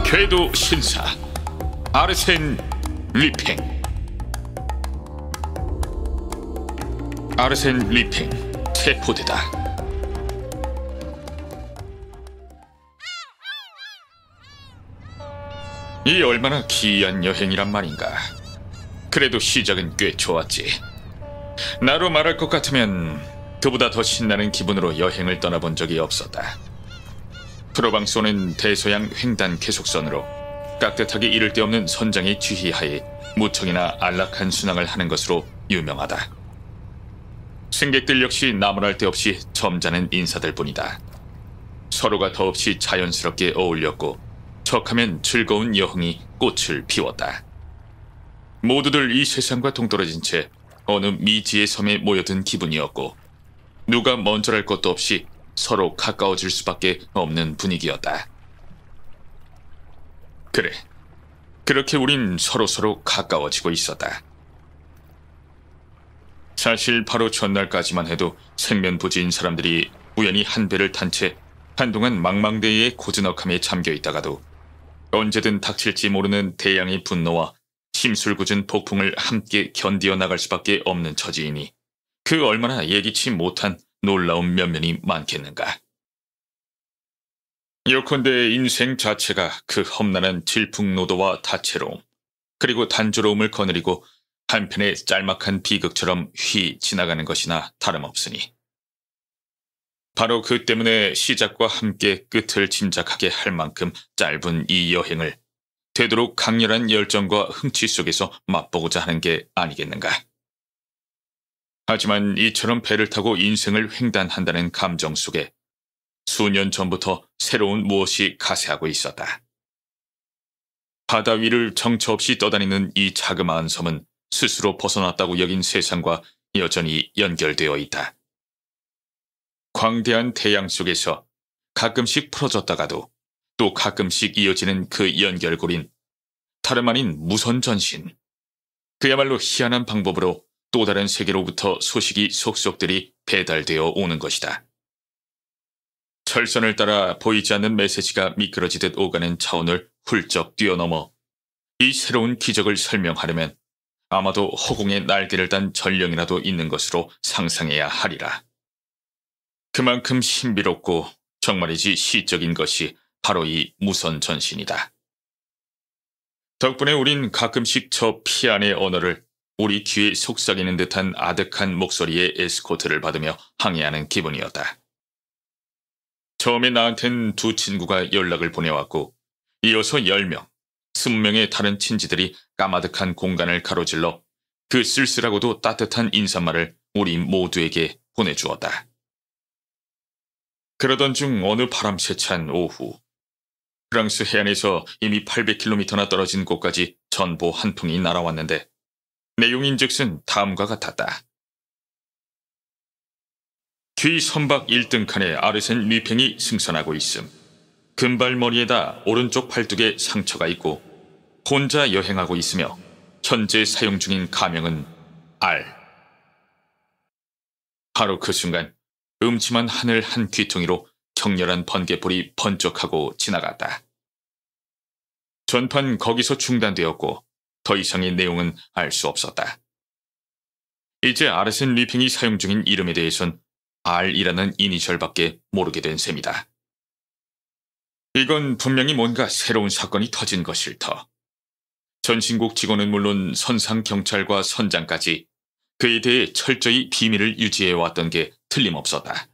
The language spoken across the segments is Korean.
궤도 신사 아르센 리팽. 아르센 리팽 체포되다. 이 얼마나 기이한 여행이란 말인가. 그래도 시작은 꽤 좋았지. 나로 말할 것 같으면 그보다 더 신나는 기분으로 여행을 떠나본 적이 없었다. 프로방소는 대서양 횡단 계속선으로 깍듯하게 이를 데 없는 선장의 지휘하에 무척이나 안락한 순항을 하는 것으로 유명하다. 승객들 역시 나무랄 데 없이 점잖은 인사들 뿐이다. 서로가 더없이 자연스럽게 어울렸고 척하면 즐거운 여흥이 꽃을 피웠다. 모두들 이 세상과 동떨어진 채 어느 미지의 섬에 모여든 기분이었고 누가 먼저랄 것도 없이 서로 가까워질 수밖에 없는 분위기였다. 그래, 그렇게 우린 서로서로 가까워지고 있었다. 사실 바로 전날까지만 해도 생면부지인 사람들이 우연히 한 배를 탄 채 한동안 망망대해의 고즈넉함에 잠겨 있다가도 언제든 닥칠지 모르는 대양의 분노와 심술궂은 폭풍을 함께 견디어 나갈 수밖에 없는 처지이니 그 얼마나 예기치 못한 놀라운 면면이 많겠는가. 요컨대 인생 자체가 그 험난한 질풍노도와 다채로움 그리고 단조로움을 거느리고 한편의 짤막한 비극처럼 휘 지나가는 것이나 다름없으니 바로 그 때문에 시작과 함께 끝을 짐작하게 할 만큼 짧은 이 여행을 되도록 강렬한 열정과 흥취 속에서 맛보고자 하는 게 아니겠는가. 하지만 이처럼 배를 타고 인생을 횡단한다는 감정 속에 수년 전부터 새로운 무엇이 가세하고 있었다. 바다 위를 정처 없이 떠다니는 이 자그마한 섬은 스스로 벗어났다고 여긴 세상과 여전히 연결되어 있다. 광대한 태양 속에서 가끔씩 풀어졌다가도 또 가끔씩 이어지는 그 연결고리는 다름 아닌 무선 전신. 그야말로 희한한 방법으로 또 다른 세계로부터 소식이 속속들이 배달되어 오는 것이다. 철선을 따라 보이지 않는 메시지가 미끄러지듯 오가는 차원을 훌쩍 뛰어넘어 이 새로운 기적을 설명하려면 아마도 허공에 날개를 단 전령이라도 있는 것으로 상상해야 하리라. 그만큼 신비롭고 정말이지 시적인 것이 바로 이 무선 전신이다. 덕분에 우린 가끔씩 저 피안의 언어를 우리 귀에 속삭이는 듯한 아득한 목소리의 에스코트를 받으며 항해하는 기분이었다. 처음에 나한텐 두 친구가 연락을 보내왔고 이어서 10명, 20명의 다른 친지들이 까마득한 공간을 가로질러 그 쓸쓸하고도 따뜻한 인사말을 우리 모두에게 보내주었다. 그러던 중 어느 바람세찬 오후 프랑스 해안에서 이미 800km나 떨어진 곳까지 전보 한 통이 날아왔는데 내용인즉슨 다음과 같았다. 귀 선박 1등 칸에 아르센 리팽이 승선하고 있음. 금발머리에다 오른쪽 팔뚝에 상처가 있고 혼자 여행하고 있으며 현재 사용 중인 가명은 R. 바로 그 순간 음침한 하늘 한 귀퉁이로 격렬한 번개불이 번쩍하고 지나갔다. 전판 거기서 중단되었고 더 이상의 내용은 알 수 없었다. 이제 아르센 리팽이 사용 중인 이름에 대해선 R이라는 이니셜밖에 모르게 된 셈이다. 이건 분명히 뭔가 새로운 사건이 터진 것일 터. 전신국 직원은 물론 선상 경찰과 선장까지 그에 대해 철저히 비밀을 유지해왔던 게 틀림없었다.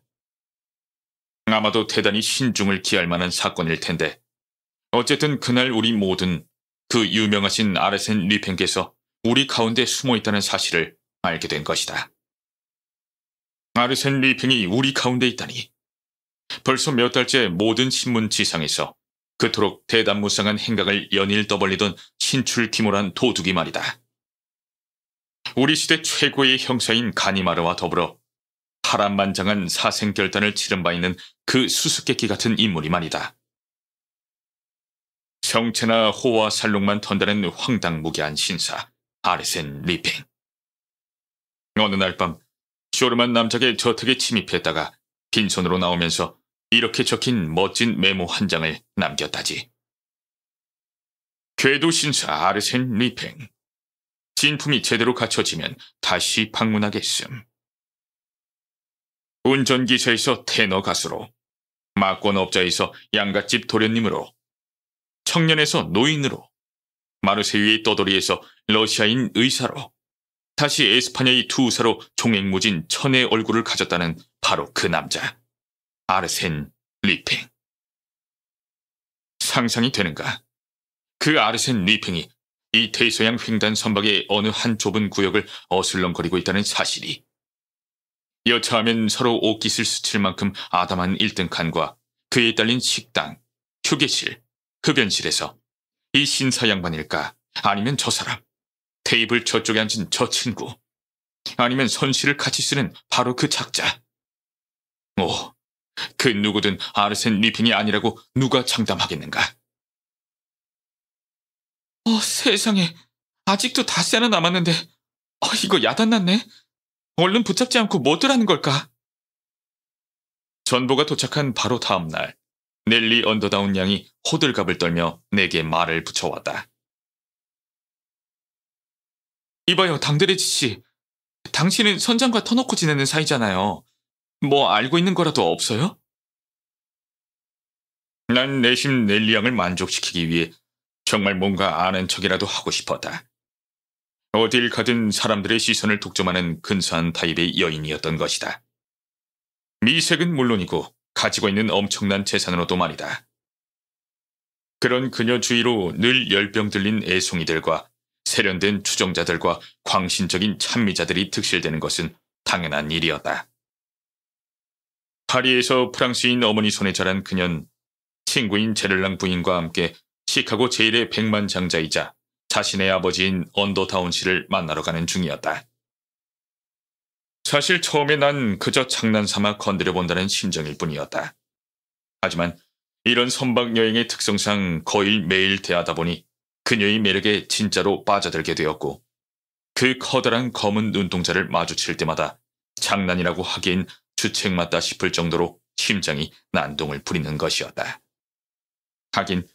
아마도 대단히 신중을 기할 만한 사건일 텐데 어쨌든 그날 우리 모든 그 유명하신 아르센 리팽께서 우리 가운데 숨어있다는 사실을 알게 된 것이다. 아르센 리팽이 우리 가운데 있다니. 벌써 몇 달째 모든 신문 지상에서 그토록 대담무쌍한 행각을 연일 떠벌리던 신출귀몰한 도둑이 말이다. 우리 시대 최고의 형사인 가니마르와 더불어 파란만장한 사생결단을 치른 바 있는 그 수수께끼 같은 인물이 말이다. 정체나 호와 살롱만 턴다는 황당무계한 신사 아르센 리팽. 어느 날 밤 쇼르만 남작의 저택에 침입했다가 빈손으로 나오면서 이렇게 적힌 멋진 메모 한 장을 남겼다지. 궤도 신사 아르센 리팽. 진품이 제대로 갖춰지면 다시 방문하겠음. 운전기사에서 테너 가수로, 막권업자에서 양갓집 도련님으로, 청년에서 노인으로, 마르세유의 떠돌이에서 러시아인 의사로, 다시 에스파냐의 투사로 종횡무진 천의 얼굴을 가졌다는 바로 그 남자, 아르센 리팽. 상상이 되는가? 그 아르센 리팽이 이 대서양 횡단 선박의 어느 한 좁은 구역을 어슬렁거리고 있다는 사실이. 여차하면 서로 옷깃을 스칠 만큼 아담한 1등 칸과 그에 딸린 식당, 휴게실, 흡연실에서 이 신사 양반일까? 아니면 저 사람, 테이블 저쪽에 앉은 저 친구, 아니면 선실을 같이 쓰는 바로 그 작자. 오, 그 누구든 아르센 리팽이 아니라고 누가 장담하겠는가? 세상에. 아직도 닷새나 남았는데 이거 야단났네. 얼른 붙잡지 않고 뭐더라는 걸까? 전보가 도착한 바로 다음 날, 넬리 언더다운 양이 호들갑을 떨며 내게 말을 붙여왔다. 이봐요, 당드레지 씨. 당신은 선장과 터놓고 지내는 사이잖아요. 뭐 알고 있는 거라도 없어요? 난 내심 넬리 양을 만족시키기 위해 정말 뭔가 아는 척이라도 하고 싶었다. 어딜 가든 사람들의 시선을 독점하는 근사한 타입의 여인이었던 것이다. 미색은 물론이고 가지고 있는 엄청난 재산으로도 말이다. 그런 그녀 주위로 늘 열병 들린 애송이들과 세련된 추종자들과 광신적인 찬미자들이 득실되는 것은 당연한 일이었다. 파리에서 프랑스인 어머니 손에 자란 그녀는 친구인 제를랑 부인과 함께 시카고 제1의 백만장자이자 자신의 아버지인 언더다운 씨를 만나러 가는 중이었다. 사실 처음에 난 그저 장난삼아 건드려본다는 심정일 뿐이었다. 하지만 이런 선박 여행의 특성상 거의 매일 대하다 보니 그녀의 매력에 진짜로 빠져들게 되었고, 그 커다란 검은 눈동자를 마주칠 때마다 장난이라고 하기엔 주책 맞다 싶을 정도로 심장이 난동을 부리는 것이었다. 하긴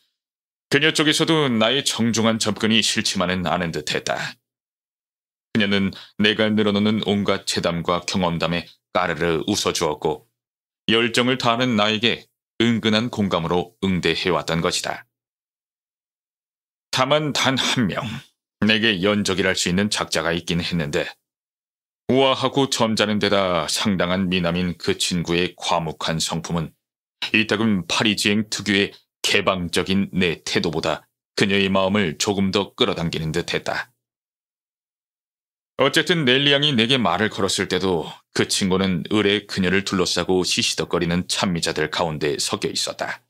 그녀 쪽에서도 나의 정중한 접근이 싫지만은 않은 듯했다. 그녀는 내가 늘어놓는 온갖 재담과 경험담에 까르르 웃어주었고, 열정을 다하는 나에게 은근한 공감으로 응대해왔던 것이다. 다만 단 한 명, 내게 연적이랄 수 있는 작자가 있긴 했는데, 우아하고 점잖은 데다 상당한 미남인 그 친구의 과묵한 성품은 이따금 파리지행 특유의 개방적인 내 태도보다 그녀의 마음을 조금 더 끌어당기는 듯했다. 어쨌든 넬리 양이 내게 말을 걸었을 때도 그 친구는 을에 그녀를 둘러싸고 시시덕거리는 찬미자들 가운데 섞여 있었다.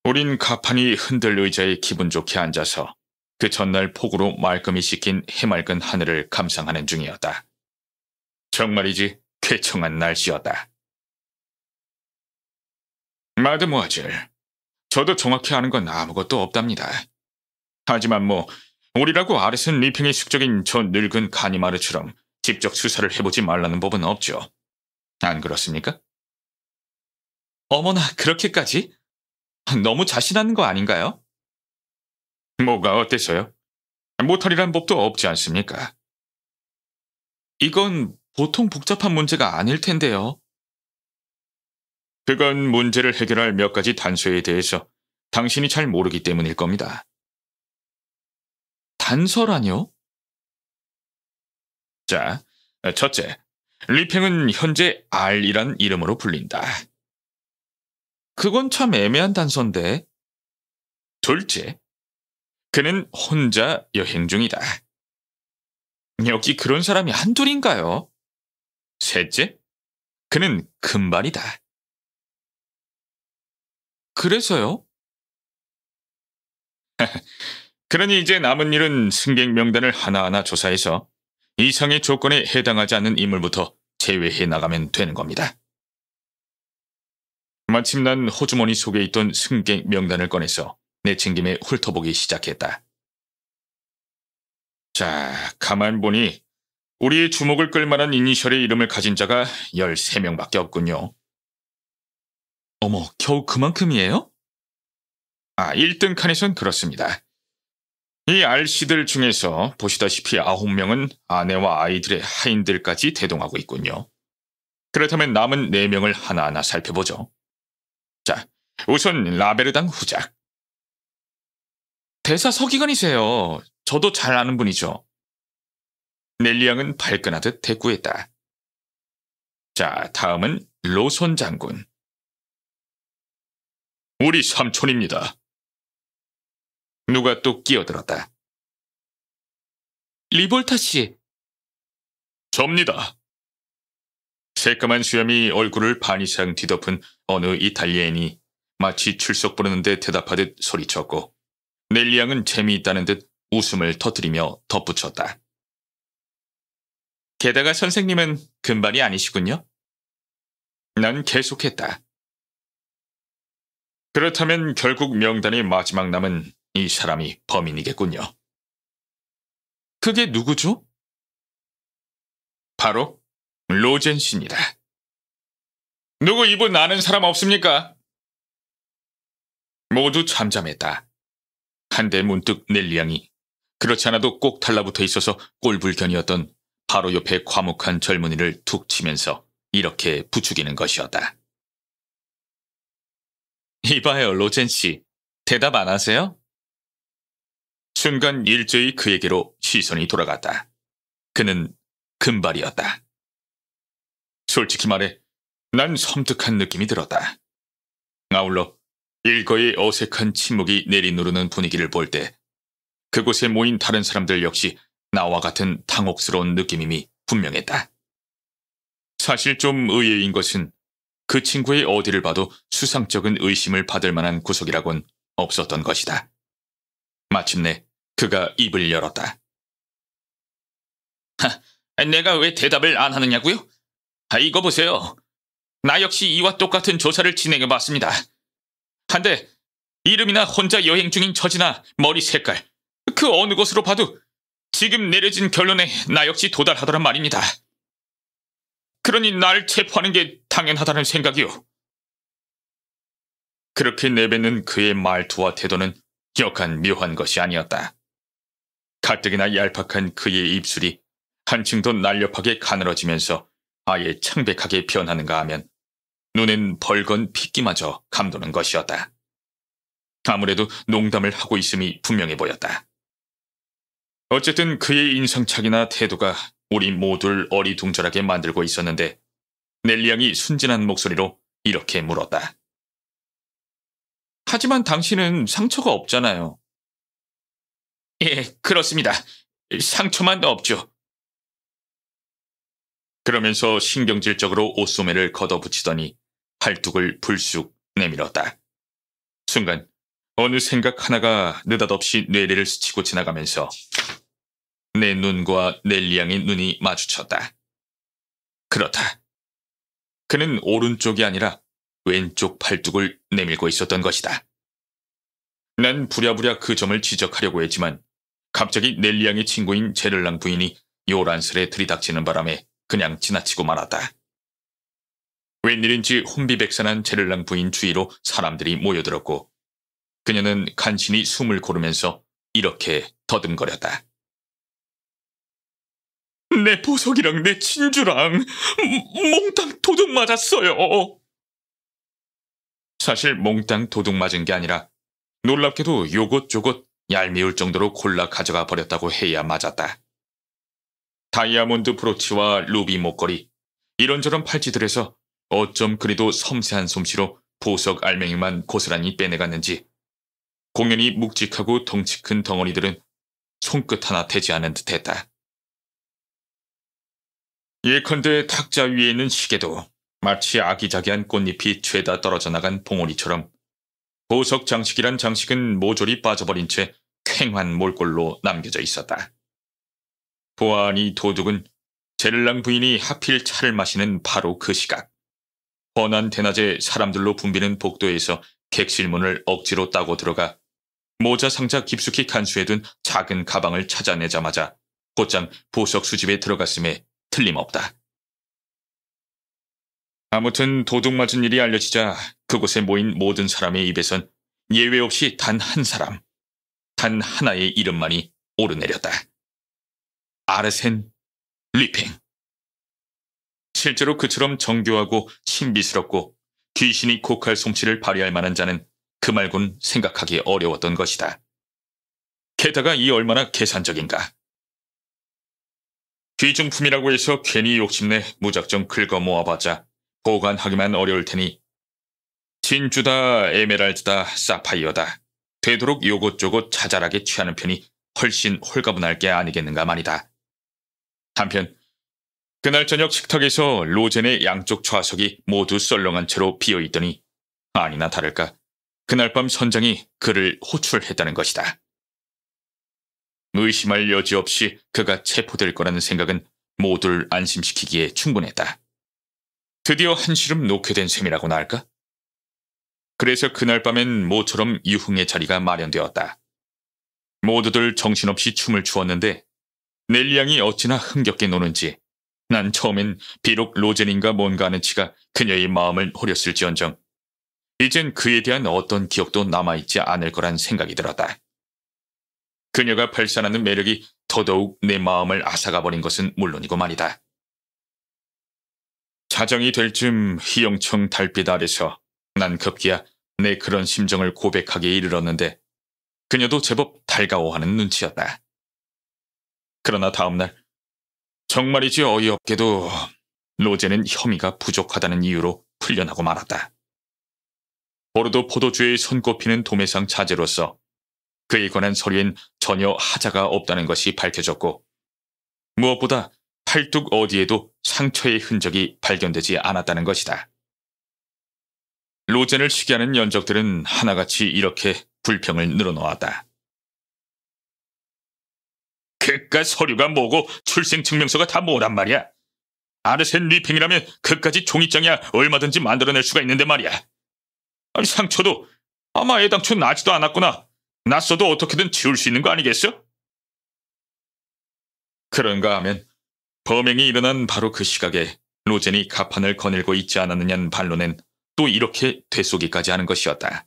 우린 가판이 흔들 의자에 기분 좋게 앉아서 그 전날 폭우로 말끔히 씻긴 해맑은 하늘을 감상하는 중이었다. 정말이지 쾌청한 날씨였다. 마드모아젤, 저도 정확히 아는 건 아무것도 없답니다. 하지만 우리라고 아르센 리팽의 숙적인 저 늙은 가니마르처럼 직접 수사를 해보지 말라는 법은 없죠. 안 그렇습니까? 어머나, 그렇게까지? 너무 자신하는 거 아닌가요? 뭐가 어때서요? 모탈이란 법도 없지 않습니까? 이건 보통 복잡한 문제가 아닐 텐데요. 그건 문제를 해결할 몇 가지 단서에 대해서 당신이 잘 모르기 때문일 겁니다. 단서라뇨? 자, 첫째, 리팽은 현재 R이란 이름으로 불린다. 그건 참 애매한 단서인데. 둘째, 그는 혼자 여행 중이다. 여기 그런 사람이 한둘인가요? 셋째, 그는 금발이다. 그래서요? 그러니 이제 남은 일은 승객 명단을 하나하나 조사해서 이상의 조건에 해당하지 않는 인물부터 제외해 나가면 되는 겁니다. 마침 난 호주머니 속에 있던 승객 명단을 꺼내서 내친김에 훑어보기 시작했다. 자, 가만 보니 우리의 주목을 끌만한 이니셜의 이름을 가진 자가 13명밖에 없군요. 어머, 겨우 그만큼이에요? 1등 칸에선 그렇습니다. 이 알씨들 중에서 보시다시피 9명은 아내와 아이들의 하인들까지 대동하고 있군요. 그렇다면 남은 4명을 하나하나 살펴보죠. 자, 우선 라베르당 후작. 대사 서기관이세요. 저도 잘 아는 분이죠. 넬리 양은 발끈하듯 대꾸했다. 자, 다음은 로손 장군. 우리 삼촌입니다. 누가 또 끼어들었다. 리볼타 씨. 접니다. 새까만 수염이 얼굴을 반 이상 뒤덮은 어느 이탈리아인이 마치 출석 부르는데 대답하듯 소리쳤고 넬리 양은 재미있다는 듯 웃음을 터뜨리며 덧붙였다. 게다가 선생님은 금발이 아니시군요. 난 계속했다. 그렇다면 결국 명단의 마지막 남은 이 사람이 범인이겠군요. 그게 누구죠? 바로 로젠 씨입니다. 누구 이분 아는 사람 없습니까? 모두 잠잠했다. 한데 문득 넬리 양이 그렇지 않아도 꼭 달라붙어 있어서 꼴불견이었던 바로 옆에 과묵한 젊은이를 툭 치면서 이렇게 부추기는 것이었다. 이봐요, 로젠 씨. 대답 안 하세요? 순간 일제히 그에게로 시선이 돌아갔다. 그는 금발이었다. 솔직히 말해 난 섬뜩한 느낌이 들었다. 아울러 일거의 어색한 침묵이 내리누르는 분위기를 볼 때 그곳에 모인 다른 사람들 역시 나와 같은 당혹스러운 느낌임이 분명했다. 사실 좀 의외인 것은 그 친구의 어디를 봐도 수상쩍은 의심을 받을 만한 구석이라곤 없었던 것이다. 마침내 그가 입을 열었다. 내가 왜 대답을 안 하느냐고요? 이거 보세요. 나 역시 이와 똑같은 조사를 진행해봤습니다. 한데 이름이나 혼자 여행 중인 처지나 머리 색깔, 그 어느 것으로 봐도 지금 내려진 결론에 나 역시 도달하더란 말입니다. 그러니 날 체포하는 게 당연하다는 생각이요. 그렇게 내뱉는 그의 말투와 태도는 역한 묘한 것이 아니었다. 가뜩이나 얄팍한 그의 입술이 한층 더 날렵하게 가늘어지면서 아예 창백하게 변하는가 하면 눈엔 벌건 핏기마저 감도는 것이었다. 아무래도 농담을 하고 있음이 분명해 보였다. 어쨌든 그의 인상착이나 태도가 우리 모두를 어리둥절하게 만들고 있었는데 넬리 양이 순진한 목소리로 이렇게 물었다. 하지만 당신은 상처가 없잖아요. 예, 그렇습니다. 상처만 없죠. 그러면서 신경질적으로 옷소매를 걷어붙이더니 팔뚝을 불쑥 내밀었다. 순간 어느 생각 하나가 느닷없이 뇌리를 스치고 지나가면서 내 눈과 넬리 양의 눈이 마주쳤다. 그렇다. 그는 오른쪽이 아니라 왼쪽 팔뚝을 내밀고 있었던 것이다. 난 부랴부랴 그 점을 지적하려고 했지만 갑자기 넬리 양의 친구인 제를랑 부인이 요란스레 들이닥치는 바람에 그냥 지나치고 말았다. 웬일인지 혼비백산한 제를랑 부인 주위로 사람들이 모여들었고 그녀는 간신히 숨을 고르면서 이렇게 더듬거렸다. 내 보석이랑 내 진주랑 몽땅 도둑 맞았어요. 사실 몽땅 도둑 맞은 게 아니라 놀랍게도 요것저것 얄미울 정도로 골라 가져가 버렸다고 해야 맞았다. 다이아몬드 브로치와 루비 목걸이, 이런저런 팔찌들에서 어쩜 그리도 섬세한 솜씨로 보석 알맹이만 고스란히 빼내갔는지 공연히 묵직하고 덩치 큰 덩어리들은 손끝 하나 대지 않은 듯했다. 예컨대 탁자 위에 있는 시계도 마치 아기자기한 꽃잎이 죄다 떨어져 나간 봉오리처럼 보석 장식이란 장식은 모조리 빠져버린 채 쾌한 몰골로 남겨져 있었다. 보아하니 도둑은 제를랑 부인이 하필 차를 마시는 바로 그 시각 훤한 대낮에 사람들로 붐비는 복도에서 객실문을 억지로 따고 들어가 모자 상자 깊숙이 간수해둔 작은 가방을 찾아내자마자 곧장 보석 수집에 들어갔음에 틀림없다. 아무튼 도둑 맞은 일이 알려지자 그곳에 모인 모든 사람의 입에선 예외 없이 단 한 사람, 단 하나의 이름만이 오르내렸다. 아르센 리팽. 실제로 그처럼 정교하고 신비스럽고 귀신이 곡할 솜씨를 발휘할 만한 자는 그 말곤 생각하기 어려웠던 것이다. 게다가 이 얼마나 계산적인가. 귀중품이라고 해서 괜히 욕심내 무작정 긁어 모아봤자 보관하기만 어려울 테니 진주다, 에메랄드다, 사파이어다 되도록 요것저것 자잘하게 취하는 편이 훨씬 홀가분할 게 아니겠는가 말이다. 한편 그날 저녁 식탁에서 로젠의 양쪽 좌석이 모두 썰렁한 채로 비어있더니 아니나 다를까 그날 밤 선장이 그를 호출했다는 것이다. 의심할 여지 없이 그가 체포될 거라는 생각은 모두를 안심시키기에 충분했다. 드디어 한시름 놓게 된 셈이라고나 할까? 그래서 그날 밤엔 모처럼 유흥의 자리가 마련되었다. 모두들 정신없이 춤을 추었는데 넬리 양이 어찌나 흥겹게 노는지 난 처음엔 비록 로젠인가 뭔가 하는 치가 그녀의 마음을 호렸을지언정 이젠 그에 대한 어떤 기억도 남아있지 않을 거란 생각이 들었다. 그녀가 발산하는 매력이 더더욱 내 마음을 앗아가버린 것은 물론이고 말이다. 자정이 될 쯤 희영청 달빛 아래서 난 급기야 내 그런 심정을 고백하기에 이르렀는데 그녀도 제법 달가워하는 눈치였다. 그러나 다음날 정말이지 어이없게도 로제는 혐의가 부족하다는 이유로 풀려나고 말았다. 보르도 포도주에 손꼽히는 도매상 자재로서 그에 관한 서류엔 전혀 하자가 없다는 것이 밝혀졌고 무엇보다 팔뚝 어디에도 상처의 흔적이 발견되지 않았다는 것이다. 로젠을 시기하는 연적들은 하나같이 이렇게 불평을 늘어놓았다. 그깟 서류가 뭐고 출생증명서가 다 뭐란 말이야. 아르센 리팽이라면 그까지 종이장이야 얼마든지 만들어낼 수가 있는데 말이야. 아니 상처도 아마 애당초 나지도 않았구나. 났어도 어떻게든 지울 수 있는 거 아니겠어? 그런가 하면 범행이 일어난 바로 그 시각에 로젠이 가판을 거닐고 있지 않았느냐는 반론엔 또 이렇게 되쏘기까지 하는 것이었다.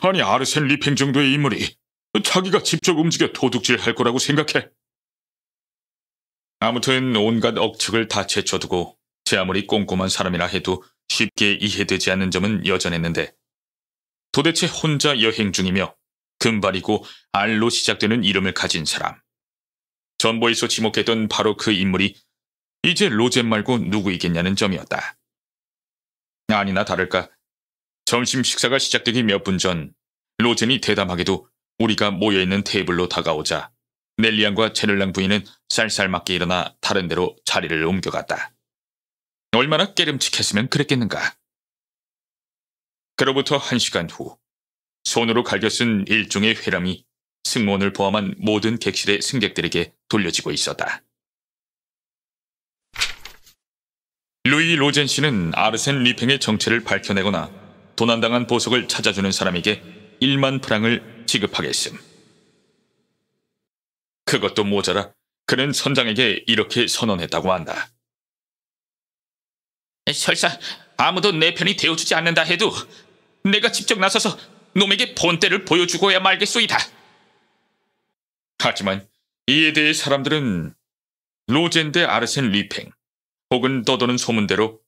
아니 아르센 리팽 정도의 인물이 자기가 직접 움직여 도둑질할 거라고 생각해? 아무튼 온갖 억측을 다 제쳐두고 제 아무리 꼼꼼한 사람이라 해도 쉽게 이해되지 않는 점은 여전했는데 도대체 혼자 여행 중이며 금발이고 알로 시작되는 이름을 가진 사람. 전보에서 지목했던 바로 그 인물이 이제 로젠 말고 누구이겠냐는 점이었다. 아니나 다를까 점심 식사가 시작되기 몇 분 전 로젠이 대담하게도 우리가 모여있는 테이블로 다가오자 넬리안과 제를랑 부인은 쌀쌀맞게 일어나 다른 데로 자리를 옮겨갔다. 얼마나 깨름칙했으면 그랬겠는가. 그로부터 1시간 후 손으로 갈겨 쓴 일종의 회람이 승무원을 포함한 모든 객실의 승객들에게 돌려지고 있었다. 루이 로젠 씨는 아르센 리팽의 정체를 밝혀내거나 도난당한 보석을 찾아주는 사람에게 1만 프랑을 지급하겠음. 그것도 모자라 그는 선장에게 이렇게 선언했다고 한다. 설사 아무도 내 편이 되어주지 않는다 해도 내가 직접 나서서 놈에게 본때를 보여주고야 말겠소이다. 하지만 이에 대해 사람들은 로젠 대 아르센 리팽 혹은 떠도는 소문대로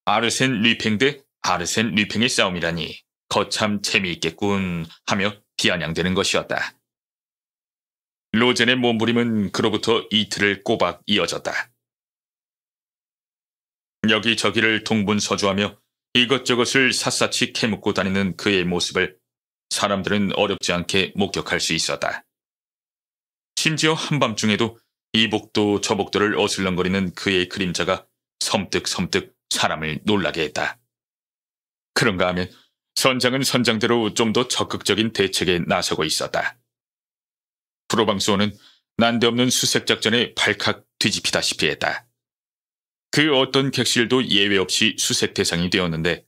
아르센 리팽 대 아르센 리팽의 싸움이라니 거참 재미있겠군 하며 비아냥대는 것이었다. 로젠의 몸부림은 그로부터 이틀을 꼬박 이어졌다. 여기저기를 동분서주하며 이것저것을 샅샅이 캐묻고 다니는 그의 모습을 사람들은 어렵지 않게 목격할 수 있었다. 심지어 한밤중에도 이복도 저복도를 어슬렁거리는 그의 그림자가 섬뜩섬뜩 사람을 놀라게 했다. 그런가 하면 선장은 선장대로 좀 더 적극적인 대책에 나서고 있었다. 프로방수호는 난데없는 수색작전에 발칵 뒤집히다시피 했다. 그 어떤 객실도 예외 없이 수색 대상이 되었는데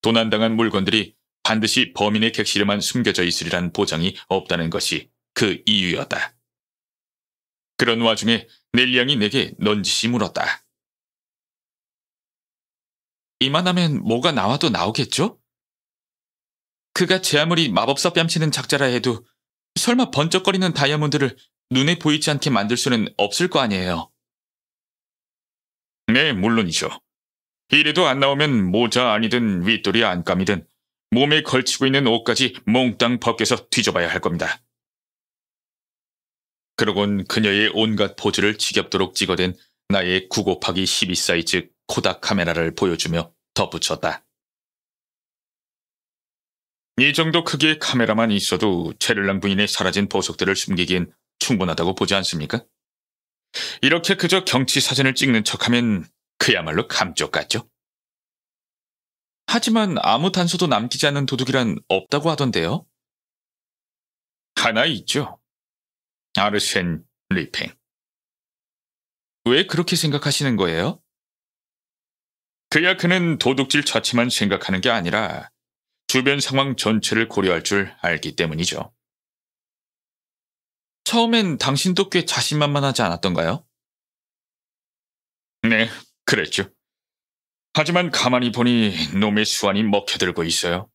도난당한 물건들이 반드시 범인의 객실에만 숨겨져 있으리란 보장이 없다는 것이 그 이유였다. 그런 와중에 넬리 양이 내게 넌지시 물었다. 이만하면 뭐가 나와도 나오겠죠? 그가 제 아무리 마법사 뺨치는 작자라 해도 설마 번쩍거리는 다이아몬드를 눈에 보이지 않게 만들 수는 없을 거 아니에요. 네, 물론이죠. 이래도 안 나오면 모자 아니든 윗돌이 안감이든 몸에 걸치고 있는 옷까지 몽땅 벗겨서 뒤져봐야 할 겁니다. 그러곤 그녀의 온갖 포즈를 지겹도록 찍어댄 나의 9 곱하기 12 사이즈 코닥 카메라를 보여주며 덧붙였다. 이 정도 크기의 카메라만 있어도 체르랑 부인의 사라진 보석들을 숨기기엔 충분하다고 보지 않습니까? 이렇게 그저 경치 사진을 찍는 척하면 그야말로 감쪽 같죠? 하지만 아무 단서도 남기지 않는 도둑이란 없다고 하던데요? 하나 있죠. 아르센 리팽. 왜 그렇게 생각하시는 거예요? 그는 도둑질 자체만 생각하는 게 아니라 주변 상황 전체를 고려할 줄 알기 때문이죠. 처음엔 당신도 꽤 자신만만하지 않았던가요? 네, 그랬죠. 하지만 가만히 보니 놈의 수완이 먹혀들고 있어요.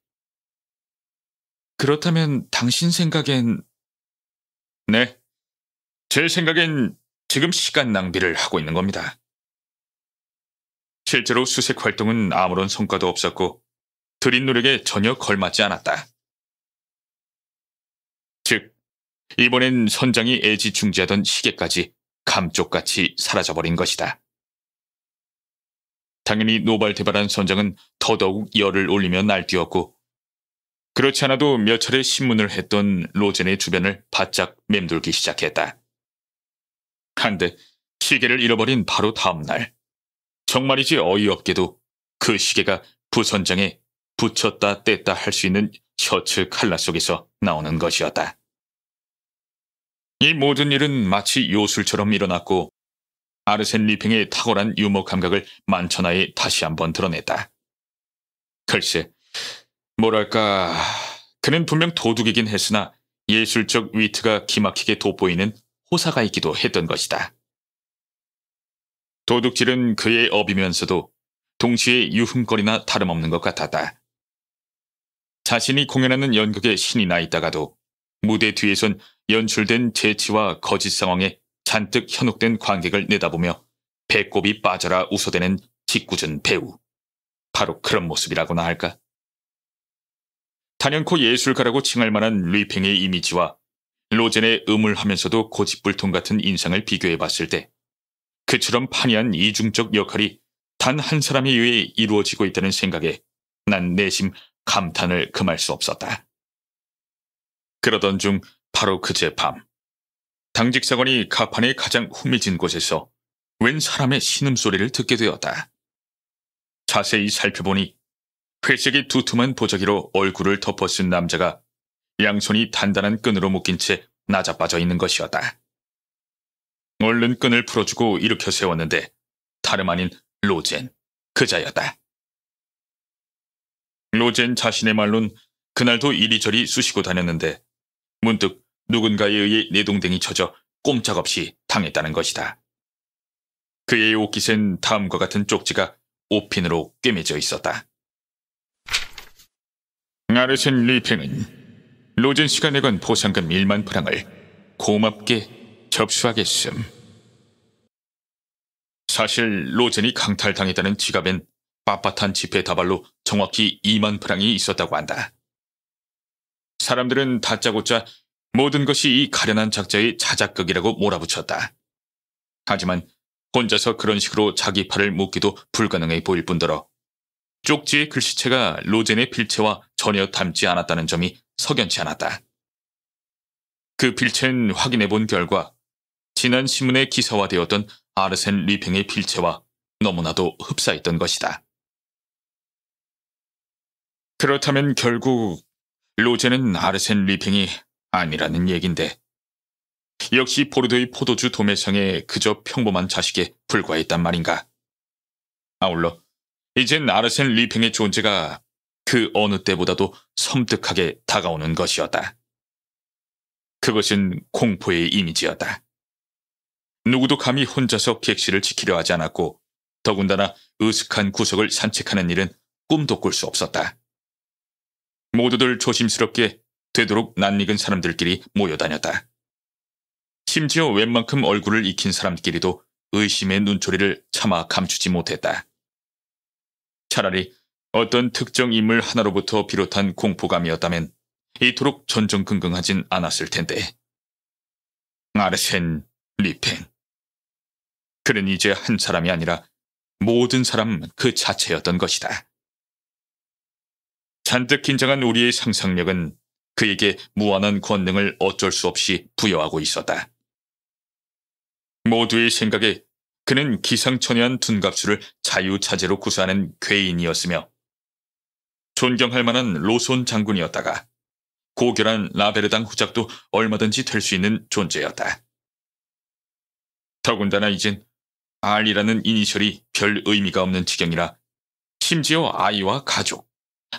그렇다면 당신 생각엔... 네, 제 생각엔 지금 시간 낭비를 하고 있는 겁니다. 실제로 수색 활동은 아무런 성과도 없었고 들인 노력에 전혀 걸맞지 않았다. 즉, 이번엔 선장이 애지중지하던 시계까지 감쪽같이 사라져버린 것이다. 당연히 노발대발한 선장은 더더욱 열을 올리며 날뛰었고 그렇지 않아도 몇 차례 신문을 했던 로젠의 주변을 바짝 맴돌기 시작했다. 한데 시계를 잃어버린 바로 다음 날, 정말이지 어이없게도 그 시계가 부선장의 붙였다 뗐다 할 수 있는 셔츠 칼라 속에서 나오는 것이었다. 이 모든 일은 마치 요술처럼 일어났고 아르센 리팽의 탁월한 유머 감각을 만천하에 다시 한번 드러냈다. 글쎄, 뭐랄까, 그는 분명 도둑이긴 했으나 예술적 위트가 기막히게 돋보이는 호사가이기도 했던 것이다. 도둑질은 그의 업이면서도 동시에 유흥거리나 다름없는 것 같았다. 자신이 공연하는 연극에 신이 나 있다가도 무대 뒤에선 연출된 재치와 거짓 상황에 잔뜩 현혹된 관객을 내다보며 배꼽이 빠져라 웃어대는 짓궂은 배우. 바로 그런 모습이라고나 할까? 단연코 예술가라고 칭할 만한 리팽의 이미지와 로젠의 음울하면서도 고집불통 같은 인상을 비교해봤을 때 그처럼 판이한 이중적 역할이 단 한 사람에 의해 이루어지고 있다는 생각에 난 내심 감탄을 금할 수 없었다. 그러던 중 바로 그제 밤, 당직사관이 가판의 가장 후미진 곳에서 웬 사람의 신음소리를 듣게 되었다. 자세히 살펴보니 회색의 두툼한 보자기로 얼굴을 덮어쓴 남자가 양손이 단단한 끈으로 묶인 채 나자빠져 있는 것이었다. 얼른 끈을 풀어주고 일으켜 세웠는데 다름 아닌 로젠, 그자였다. 로젠 자신의 말론 그날도 이리저리 쑤시고 다녔는데 문득 누군가에 의해 내동댕이 쳐져 꼼짝없이 당했다는 것이다. 그의 옷깃엔 다음과 같은 쪽지가 옷핀으로 꿰매져 있었다. 아르센 리팽은 로젠 씨가 내건 보상금 1만 프랑을 고맙게 접수하겠음. 사실 로젠이 강탈당했다는 지갑엔 빳빳한 지폐 다발로 정확히 2만 프랑이 있었다고 한다. 사람들은 다짜고짜 모든 것이 이 가련한 작자의 자작극이라고 몰아붙였다. 하지만 혼자서 그런 식으로 자기 팔을 묶기도 불가능해 보일 뿐더러 쪽지의 글씨체가 로젠의 필체와 전혀 닮지 않았다는 점이 석연치 않았다. 그 필체는 확인해본 결과 지난 신문에 기사화되었던 아르센 리팽의 필체와 너무나도 흡사했던 것이다. 그렇다면 결국 로젠은 아르센 리팽이 아니라는 얘긴데 역시 보르도의 포도주 도매상의 그저 평범한 자식에 불과했단 말인가. 아울러 이젠 아르센 리팽의 존재가 그 어느 때보다도 섬뜩하게 다가오는 것이었다. 그것은 공포의 이미지였다. 누구도 감히 혼자서 객실을 지키려 하지 않았고 더군다나 으슥한 구석을 산책하는 일은 꿈도 꿀 수 없었다. 모두들 조심스럽게 되도록 낯익은 사람들끼리 모여다녔다. 심지어 웬만큼 얼굴을 익힌 사람끼리도 의심의 눈초리를 차마 감추지 못했다. 차라리 어떤 특정 인물 하나로부터 비롯한 공포감이었다면 이토록 전전긍긍하진 않았을 텐데. 아르센 리팽. 그는 이제 한 사람이 아니라 모든 사람 그 자체였던 것이다. 잔뜩 긴장한 우리의 상상력은 그에게 무한한 권능을 어쩔 수 없이 부여하고 있었다. 모두의 생각에 그는 기상천외한 둔갑수를 자유자재로 구사하는 괴인이었으며 존경할 만한 로손 장군이었다가 고결한 라베르당 후작도 얼마든지 될 수 있는 존재였다. 더군다나 이젠 R이라는 이니셜이 별 의미가 없는 지경이라 심지어 아이와 가족,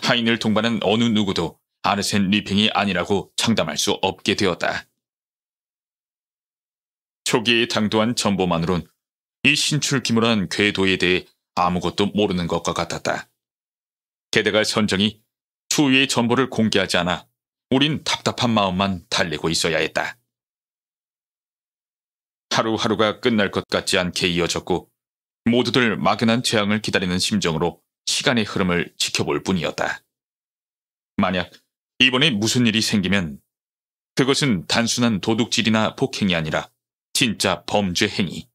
하인을 동반한 어느 누구도 아르센 리팽이 아니라고 장담할 수 없게 되었다. 초기에 당도한 정보만으론 이 신출귀몰한 궤도에 대해 아무것도 모르는 것과 같았다. 게다가 선정이 추후의 정보를 공개하지 않아 우린 답답한 마음만 달래고 있어야 했다. 하루하루가 끝날 것 같지 않게 이어졌고 모두들 막연한 재앙을 기다리는 심정으로 시간의 흐름을 지켜볼 뿐이었다. 만약 이번에 무슨 일이 생기면 그것은 단순한 도둑질이나 폭행이 아니라 진짜 범죄 행위,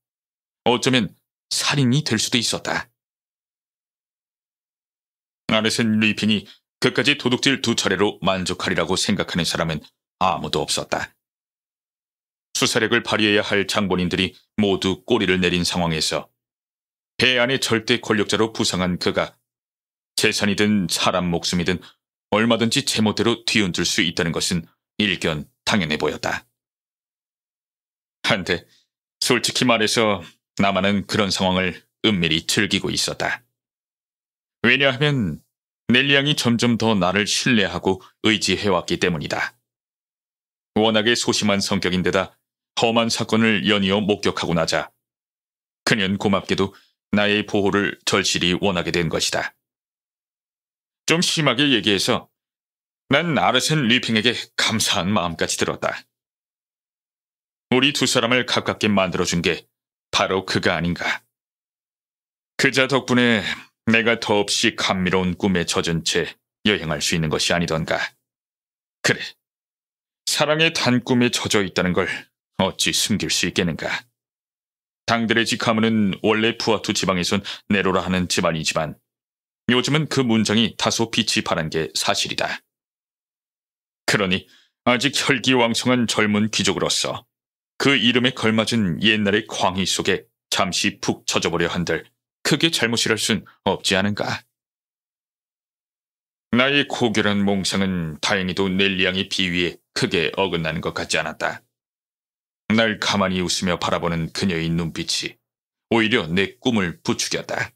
어쩌면 살인이 될 수도 있었다. 아르센 리팽이 그까지 도둑질 2차례로 만족하리라고 생각하는 사람은 아무도 없었다. 수사력을 발휘해야 할 장본인들이 모두 꼬리를 내린 상황에서 배 안의 절대 권력자로 부상한 그가 재산이든 사람 목숨이든 얼마든지 제멋대로 뒤흔들 수 있다는 것은 일견 당연해 보였다. 한데 솔직히 말해서 나만은 그런 상황을 은밀히 즐기고 있었다. 왜냐하면 넬리 양이 점점 더 나를 신뢰하고 의지해왔기 때문이다. 워낙에 소심한 성격인데다 험한 사건을 연이어 목격하고 나자 그는 고맙게도 나의 보호를 절실히 원하게 된 것이다. 좀 심하게 얘기해서 난 아르센 리팽에게 감사한 마음까지 들었다. 우리 두 사람을 가깝게 만들어준 게 바로 그가 아닌가. 그자 덕분에 내가 더없이 감미로운 꿈에 젖은 채 여행할 수 있는 것이 아니던가. 그래, 사랑의 단꿈에 젖어 있다는 걸 어찌 숨길 수 있겠는가. 당들의 집 가문은 원래 푸아투 지방에선 네로라 하는 집안이지만 요즘은 그 문장이 다소 빛이 바란 게 사실이다. 그러니 아직 혈기왕성한 젊은 귀족으로서 그 이름에 걸맞은 옛날의 광희 속에 잠시 푹 젖어보려 한들 크게 잘못이랄 순 없지 않은가. 나의 고결한 몽상은 다행히도 넬리 양의 비위에 크게 어긋나는 것 같지 않았다. 날 가만히 웃으며 바라보는 그녀의 눈빛이 오히려 내 꿈을 부추겼다.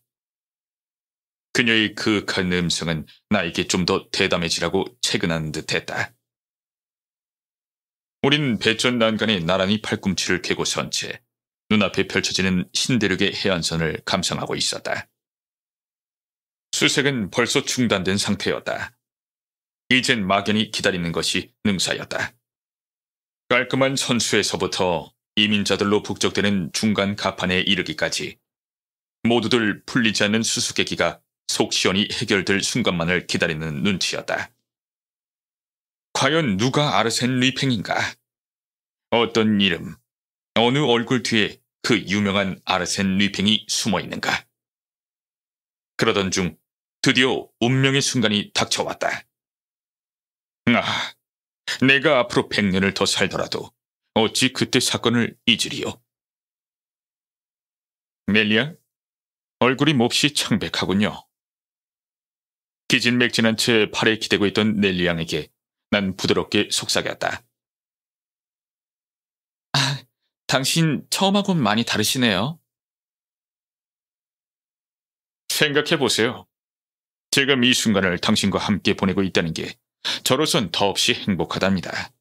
그녀의 그윽한 음성은 나에게 좀 더 대담해지라고 채근하는 듯했다. 우린 배전 난간에 나란히 팔꿈치를 괴고 선 채 눈앞에 펼쳐지는 신대륙의 해안선을 감상하고 있었다. 수색은 벌써 중단된 상태였다. 이젠 막연히 기다리는 것이 능사였다. 깔끔한 선수에서부터 이민자들로 북적대는 중간 가판에 이르기까지 모두들 풀리지 않는 수수께끼가 속 시원히 해결될 순간만을 기다리는 눈치였다. 과연 누가 아르센 리팽인가? 어떤 이름, 어느 얼굴 뒤에 그 유명한 아르센 리팽이 숨어 있는가? 그러던 중 드디어 운명의 순간이 닥쳐왔다. 아, 내가 앞으로 100년을 더 살더라도 어찌 그때 사건을 잊으리요? 넬리야, 얼굴이 몹시 창백하군요. 기진맥진한 채 팔에 기대고 있던 넬리 양에게 난 부드럽게 속삭였다. 아, 당신 처음하고는 많이 다르시네요. 생각해보세요. 지금 이 순간을 당신과 함께 보내고 있다는 게 저로선 더없이 행복하답니다.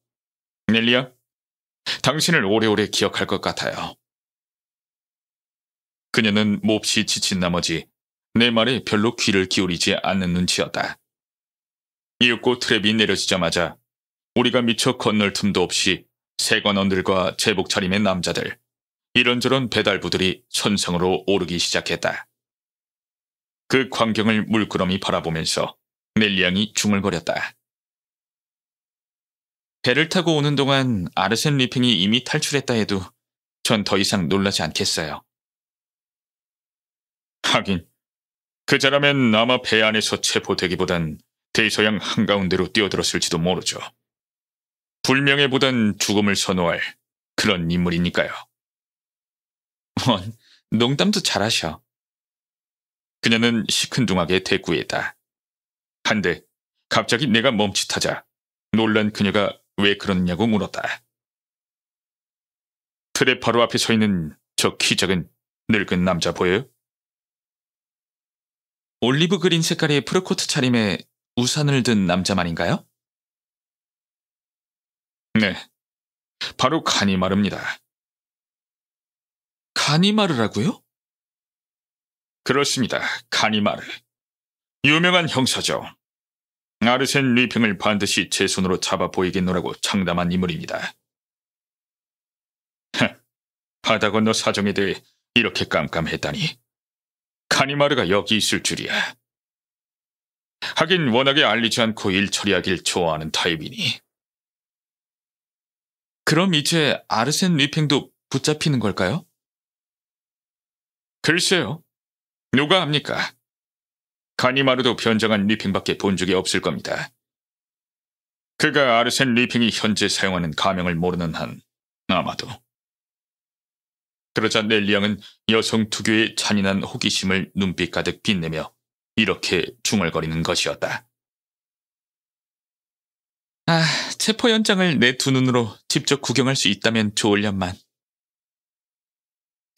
넬리야, 당신을 오래오래 기억할 것 같아요. 그녀는 몹시 지친 나머지 내 말에 별로 귀를 기울이지 않는 눈치였다. 이윽고 트랩이 내려지자마자 우리가 미처 건널 틈도 없이 세관원들과 제복 차림의 남자들, 이런저런 배달부들이 선상으로 오르기 시작했다. 그 광경을 물끄러미 바라보면서 넬리 양이 중얼거렸다. 배를 타고 오는 동안 아르센 리핑이 이미 탈출했다 해도 전 더 이상 놀라지 않겠어요. 하긴 그자라면 아마 배 안에서 체포되기보단 대서양 한가운데로 뛰어들었을지도 모르죠. 불명예보단 죽음을 선호할 그런 인물이니까요. 농담도 잘하셔. 그녀는 시큰둥하게 대꾸했다. 한데 갑자기 내가 멈칫하자 놀란 그녀가 왜 그러느냐고 물었다. 트랩 바로 앞에 서 있는 저 키 작은 늙은 남자 보여요? 올리브 그린 색깔의 프로코트 차림에 우산을 든 남자 말인가요? 네, 바로 가니마르입니다. 가니마르라고요? 그렇습니다. 가니마르. 유명한 형사죠. 아르센 리핑을 반드시 제 손으로 잡아 보이겠노라고 장담한 인물입니다. 바다 건너 사정에 대해 이렇게 깜깜했다니. 가니마르가 여기 있을 줄이야. 하긴 워낙에 알리지 않고 일 처리하길 좋아하는 타입이니. 그럼 이제 아르센 리핑도 붙잡히는 걸까요? 글쎄요. 누가 합니까? 가니마르도 변장한 리핑밖에 본 적이 없을 겁니다. 그가 아르센 리핑이 현재 사용하는 가명을 모르는 한 아마도. 그러자 넬리 양은 여성 특유의 잔인한 호기심을 눈빛 가득 빛내며 이렇게 중얼거리는 것이었다. 체포 현장을 내 두 눈으로 직접 구경할 수 있다면 좋으련만.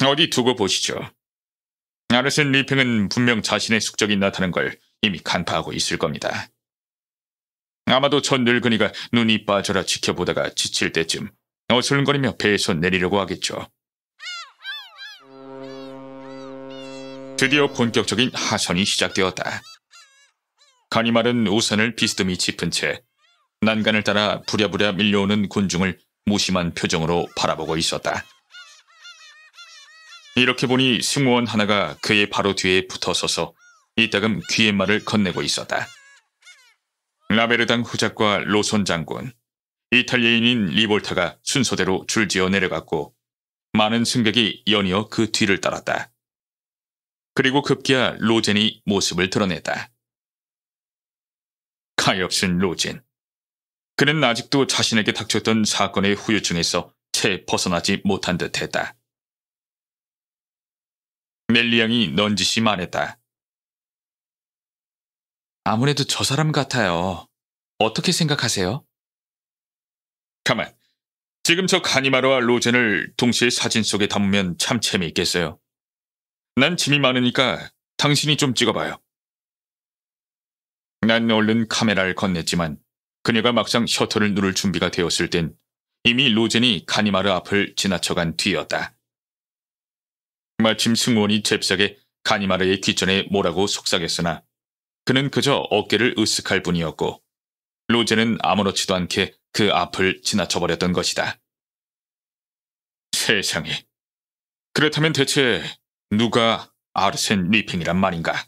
어디 두고 보시죠. 아르센 리핑은 분명 자신의 숙적이 나타난 걸 이미 간파하고 있을 겁니다. 아마도 저 늙은이가 눈이 빠져라 지켜보다가 지칠 때쯤 어슬렁거리며 배에서 내리려고 하겠죠. 드디어 본격적인 하선이 시작되었다. 가니말은 우산을 비스듬히 짚은 채 난간을 따라 부랴부랴 밀려오는 군중을 무심한 표정으로 바라보고 있었다. 이렇게 보니 승무원 하나가 그의 바로 뒤에 붙어서서 이따금 귀의 말을 건네고 있었다. 라베르당 후작과 로손 장군, 이탈리아인인 리볼타가 순서대로 줄지어 내려갔고 많은 승객이 연이어 그 뒤를 따랐다. 그리고 급기야 로젠이 모습을 드러냈다. 가엾은 로젠. 그는 아직도 자신에게 닥쳤던 사건의 후유증에서 채 벗어나지 못한 듯했다. 넬리 양이 넌지시 말했다. 아무래도 저 사람 같아요. 어떻게 생각하세요? 가만, 지금 저 가니마르와 로젠을 동시에 사진 속에 담으면 참 재미있겠어요. 난 짐이 많으니까 당신이 좀 찍어봐요. 난 얼른 카메라를 건넸지만 그녀가 막상 셔터를 누를 준비가 되었을 땐 이미 로젠이 가니마르 앞을 지나쳐간 뒤였다. 마침 승무원이 잽싸게 가니마르의 귓전에 뭐라고 속삭였으나 그는 그저 어깨를 으쓱할 뿐이었고 로젠은 아무렇지도 않게 그 앞을 지나쳐버렸던 것이다. 세상에. 그렇다면 대체 누가 아르센 리핑이란 말인가?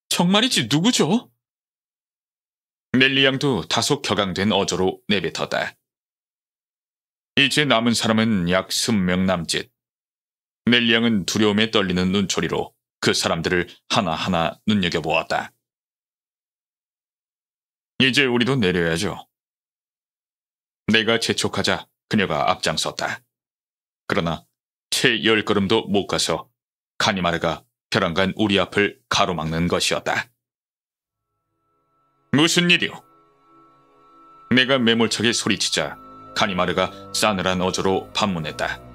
정말이지 누구죠? 넬리 양도 다소 격앙된 어조로 내뱉었다. 이제 남은 사람은 약 20명 남짓. 넬리 양은 두려움에 떨리는 눈초리로 그 사람들을 하나하나 눈여겨보았다. 이제 우리도 내려야죠. 내가 재촉하자 그녀가 앞장섰다. 그러나 채 10걸음도 못 가서 가니마르가 벼랑간 우리 앞을 가로막는 것이었다. 무슨 일이오? 내가 매몰차게 소리치자 가니마르가 싸늘한 어조로 반문했다.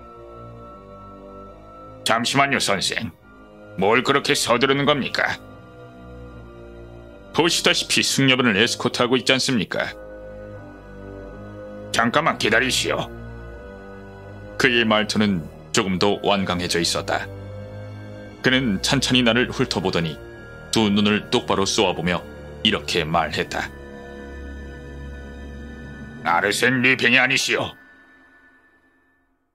잠시만요, 선생. 뭘 그렇게 서두르는 겁니까? 보시다시피 승려분을 에스코트하고 있지 않습니까? 잠깐만 기다리시오. 그의 말투는 조금 더 완강해져 있었다. 그는 찬찬히 나를 훑어보더니 두 눈을 똑바로 쏘아보며 이렇게 말했다. 아르센 리팽이 아니시오.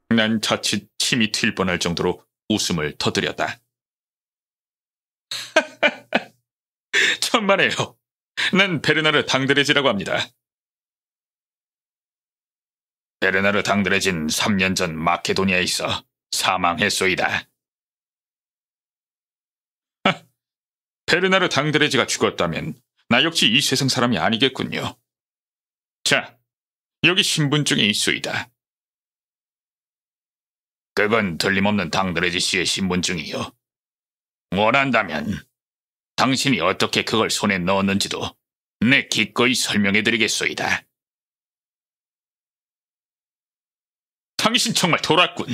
난 자칫 침이 튈 뻔할 정도로 웃음을 터뜨렸다. 천만에요. 난 베르나르 당드레지라고 합니다. 베르나르 당드레진 3년 전 마케도니아에 있어 사망했소이다. 베르나르 당드레지가 죽었다면 나 역시 이 세상 사람이 아니겠군요. 자, 여기 신분증이 있소이다. 그건 틀림없는 당드레지 씨의 신분증이요. 원한다면 당신이 어떻게 그걸 손에 넣었는지도 내 기꺼이 설명해드리겠소이다. 당신 정말 돌았군.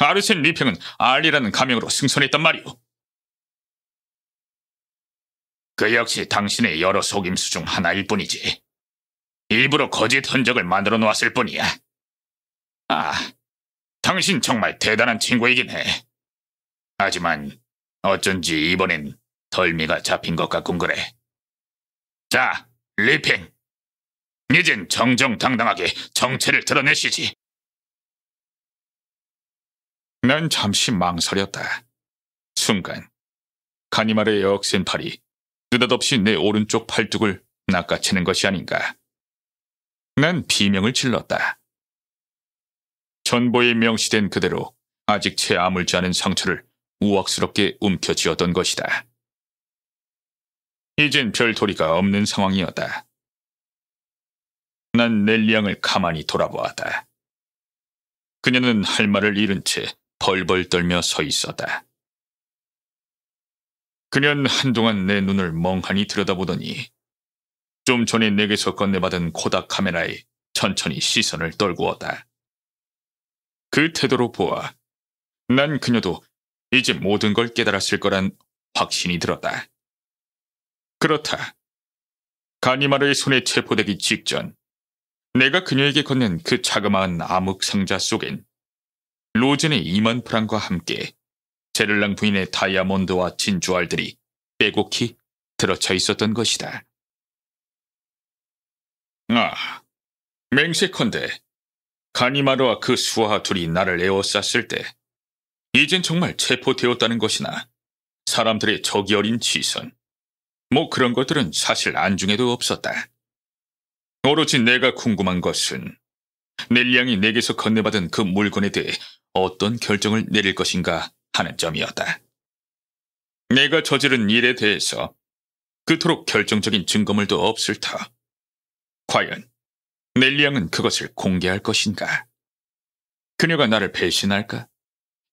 아르센 리팽은 알리라는 가명으로 승선했단 말이오. 그 역시 당신의 여러 속임수 중 하나일 뿐이지. 일부러 거짓 흔적을 만들어 놓았을 뿐이야. 아, 당신 정말 대단한 친구이긴 해. 하지만 어쩐지 이번엔 덜미가 잡힌 것 같군 그래. 자, 리팽. 이젠 정정당당하게 정체를 드러내시지. 난 잠시 망설였다. 순간 가니마르의 억센 팔이 느닷없이 내 오른쪽 팔뚝을 낚아채는 것이 아닌가. 난 비명을 질렀다. 전보에 명시된 그대로 아직 채 아물지 않은 상처를 우악스럽게 움켜쥐었던 것이다. 이젠 별 도리가 없는 상황이었다. 난 넬리앙을 가만히 돌아보았다. 그녀는 할 말을 잃은 채 벌벌 떨며 서 있었다. 그녀는 한동안 내 눈을 멍하니 들여다보더니 좀 전에 내게서 건네받은 코닥 카메라에 천천히 시선을 떨구었다. 그 태도로 보아 난 그녀도 이제 모든 걸 깨달았을 거란 확신이 들었다. 그렇다. 가니마르의 손에 체포되기 직전 내가 그녀에게 건넨 그 자그마한 암흑 상자 속엔 로젠의 2만 프랑과 함께 제를랑 부인의 다이아몬드와 진주알들이 빼곡히 들어차 있었던 것이다. 아, 맹세컨대 가니마르와 그 수하 둘이 나를 에워쌌을 때 이젠 정말 체포되었다는 것이나 사람들의 적이 어린 시선, 뭐 그런 것들은 사실 안중에도 없었다. 오로지 내가 궁금한 것은 넬리앙이 내게서 건네받은 그 물건에 대해 어떤 결정을 내릴 것인가 하는 점이었다. 내가 저지른 일에 대해서 그토록 결정적인 증거물도 없을 터. 과연 넬리앙은 그것을 공개할 것인가? 그녀가 나를 배신할까?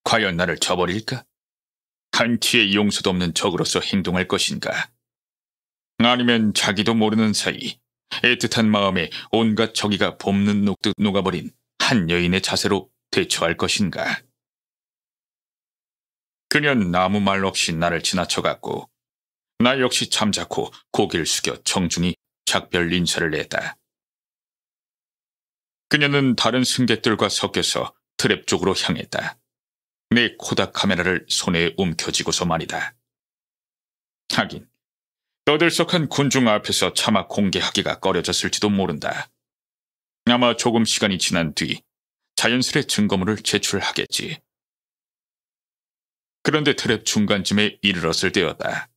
과연 나를 저버릴까? 한치의 용서도 없는 적으로서 행동할 것인가? 아니면 자기도 모르는 사이 애틋한 마음에 온갖 적이가 봄눈 녹듯 녹아버린 한 여인의 자세로 대처할 것인가? 그녀는 아무 말 없이 나를 지나쳐갔고 나 역시 잠자코 고개를 숙여 정중히 작별 인사를 했다. 그녀는 다른 승객들과 섞여서 트랩 쪽으로 향했다. 내 코닥 카메라를 손에 움켜쥐고서 말이다. 하긴 떠들썩한 군중 앞에서 차마 공개하기가 꺼려졌을지도 모른다. 아마 조금 시간이 지난 뒤 자연스레 증거물을 제출하겠지. 그런데 트랩 중간쯤에 이르렀을 때였다.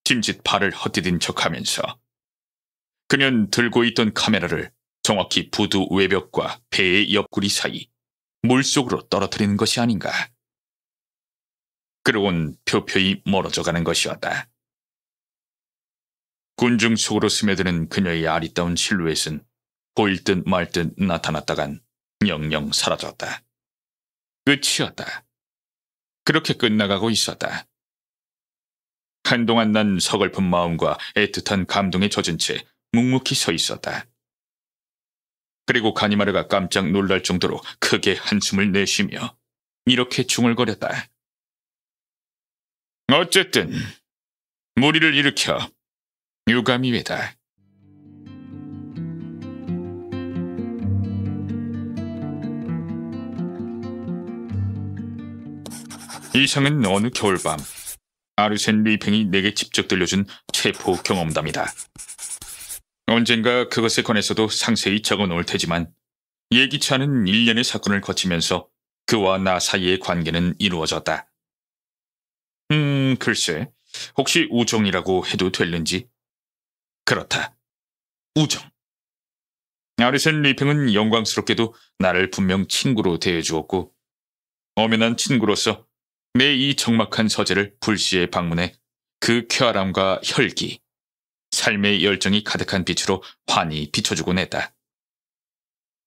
짐짓 발을 헛디딘 척하면서 그는 들고 있던 카메라를 정확히 부두 외벽과 배의 옆구리 사이 물속으로 떨어뜨리는 것이 아닌가. 그러곤 표표히 멀어져가는 것이었다. 군중 속으로 스며드는 그녀의 아리따운 실루엣은 보일 듯 말 듯 나타났다간 영영 사라졌다. 끝이었다. 그렇게 끝나가고 있었다. 한동안 난 서글픈 마음과 애틋한 감동에 젖은 채 묵묵히 서 있었다. 그리고 가니마르가 깜짝 놀랄 정도로 크게 한숨을 내쉬며 이렇게 중얼거렸다. 어쨌든 무리를 일으켜 유감이외다. 이상은 어느 겨울밤 아르센 리팽이 내게 직접 들려준 체포 경험담이다. 언젠가 그것에 관해서도 상세히 적어놓을 테지만 예기치 않은 일련의 사건을 거치면서 그와 나 사이의 관계는 이루어졌다. 글쎄, 혹시 우정이라고 해도 될는지? 그렇다. 우정. 아르센 리팽은 영광스럽게도 나를 분명 친구로 대해주었고 엄연한 친구로서 내 이 적막한 서재를 불시에 방문해 그 쾌활함과 혈기, 삶의 열정이 가득한 빛으로 환히 비춰주곤 했다.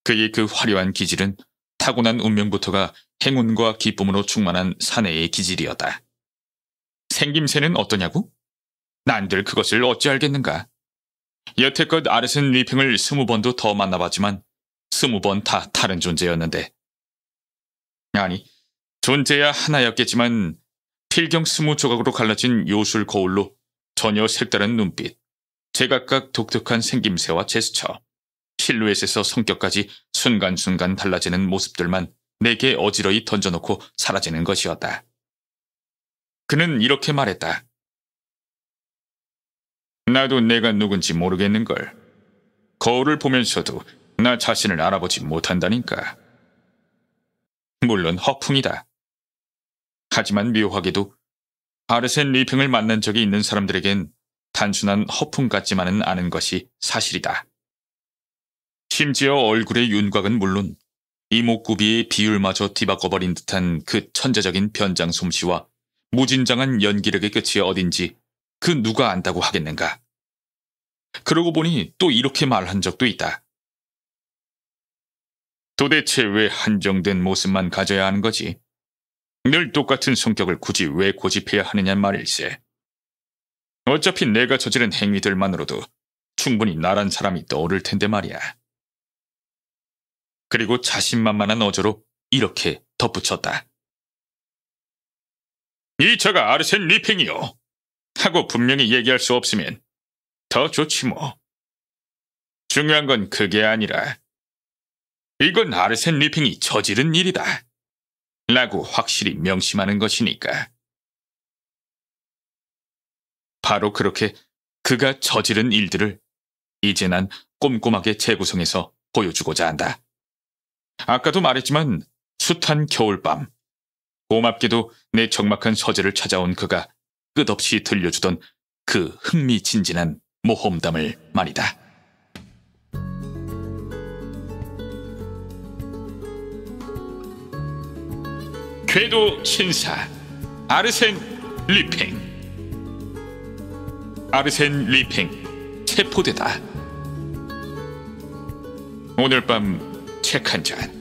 그의 그 화려한 기질은 타고난 운명부터가 행운과 기쁨으로 충만한 사내의 기질이었다. 생김새는 어떠냐고? 난들 그것을 어찌 알겠는가? 여태껏 아르센 리팽을 20번도 더 만나봤지만 20번 다 다른 존재였는데. 아니, 존재야 하나였겠지만 필경 20조각으로 갈라진 요술 거울로 전혀 색다른 눈빛, 제각각 독특한 생김새와 제스처, 실루엣에서 성격까지 순간순간 달라지는 모습들만 내게 어지러이 던져놓고 사라지는 것이었다. 그는 이렇게 말했다. 나도 내가 누군지 모르겠는걸. 거울을 보면서도 나 자신을 알아보지 못한다니까. 물론 허풍이다. 하지만 묘하게도 아르센 리팽을 만난 적이 있는 사람들에겐 단순한 허풍 같지만은 않은 것이 사실이다. 심지어 얼굴의 윤곽은 물론 이목구비의 비율마저 뒤바꿔버린 듯한 그 천재적인 변장 솜씨와 무진장한 연기력의 끝이 어딘지 그 누가 안다고 하겠는가. 그러고 보니 또 이렇게 말한 적도 있다. 도대체 왜 한정된 모습만 가져야 하는 거지? 늘 똑같은 성격을 굳이 왜 고집해야 하느냐 말일세. 어차피 내가 저지른 행위들만으로도 충분히 나란 사람이 떠오를 텐데 말이야. 그리고 자신만만한 어조로 이렇게 덧붙였다. 이 자가 아르센 리팽이요. 하고 분명히 얘기할 수 없으면 더 좋지 뭐. 중요한 건 그게 아니라 이건 아르센 리팽이 저지른 일이다. 라고 확실히 명심하는 것이니까. 바로 그렇게 그가 저지른 일들을 이제 난 꼼꼼하게 재구성해서 보여주고자 한다. 아까도 말했지만 숱한 겨울밤, 고맙게도 내 적막한 서재를 찾아온 그가 끝없이 들려주던 그 흥미진진한 모험담을 말이다. 궤도 신사 아르센 리팽. 아르센 리팽 체포되다. 오늘 밤 책 한 잔.